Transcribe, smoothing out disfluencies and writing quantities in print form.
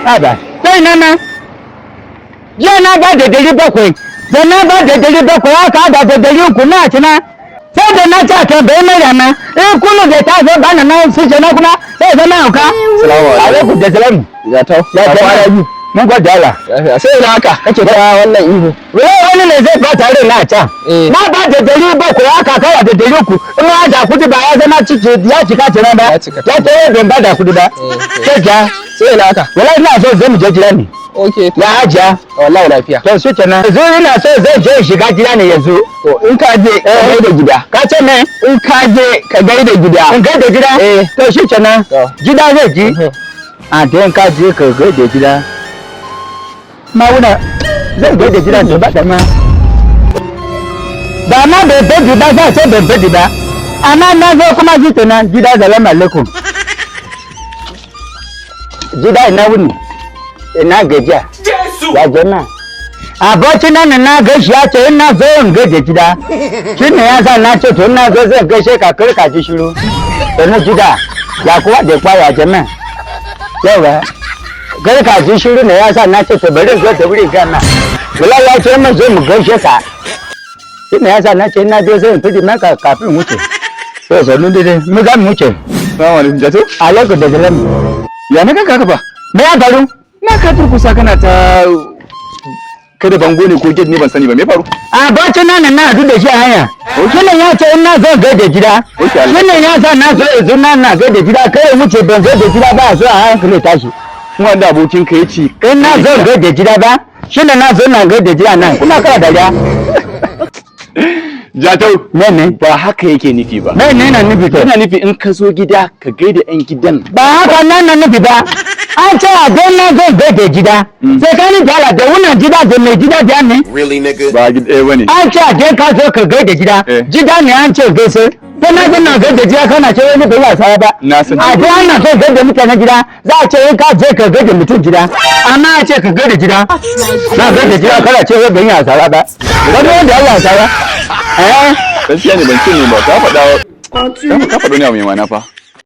Aba. Sai nana. Je na ba da dari bakwai. Da na ba da dari bakwai aka da dari uku na cina. Sai da na ta ta bai mai rana. Kullu da ta zo bana na su ce na kuma sai da na hauka. Assalamu alaikum. Da salam. Jatau. Ya ta yi. Mun gode Allah. Sai da haka kake ta wannan ihu. Wani ne zai ba tare na can. Na ba da dari bakwai aka kawo da dari uku. In ma da kudi ba ya zama ya cika cina ba. Ya ta ban ba da kudi ba. Sai da haka. Wallahi ina so zai mu je gida ne. Okay. Ya hajiya. Wallahi lafiya. To su kenan. Yanzu ina so zai je shiga gida ne yanzu. To in ka je ka gaida gida. Ka ce me? In ka je ka gaida gida. In gaida gida? To shi kenan. Gida zai ji. A da in ka je ka gaida gida. Mauna zai gaida gida to ba da ma. Ba ma bai bedi ba za ce bai bedi ba. Amma na zo kuma shi kenan gida salamu alaikum. Gida ina wuni. Ina gajiya. Ya jana. Abokin nan na gaishe ya ce ina zo in gaje gida. Shine ya sa na ce to ina zo zan gaishe ka kar ka ji shiru. To na gida ya kuwa da kwaya jama'a. Yawa. Kar ka ji shiru ne ya sa na ce to bari zo da wuri gana. Wala ya ce mun zo mu gaishe ka. Shine ya sa na ce ina zo zan fidi maka kafin wuce. To sanu dai mu ga mu wuce. Assalamu alaikum Jatau. Alaikum da salam. Ya na kanka haka ba? Me ya faru? Na ka turkusa kana ta kada bango ne ko gate ne ban sani ba me faru? A bacin nan na hadu da shi a hanya. Shine ya ce ina zo gaida gida. Shine ya sa na so yanzu na gaida gida kai wuce ban gaida gida ba so a hankali tashi. Wanda abokin ka yace ina zo gaida gida ba. Shine na zo na gaida gida nan. Kuma kana dariya. Jatau, ne ba haka yake nufi ba. Ne na nufi to. Ina nufi in ka zo gida ka gaida ƴan gidan. Ba haka nan na nufi ba. An ce a don na zo gaida gida. Sai ka ni dala da wannan gida da mai gida da ne. Really nigga? Ba gida ɗaya bane. An ce a don ka zo ka gaida gida. Gida ne an ce gaise. Sai na zo na gaida gida kana ce wani bai wasa ba. Na san. A don ana so gaida mutane gida za a ce in ka je ka gaida mutum gida. Amma a ce ka gaida gida. Na gaida gida kana ce wai ban yi asara ba. Wani wanda ya yi asara. Gaskiya ne ban ce ne ba ka faɗa ne a mai mana fa.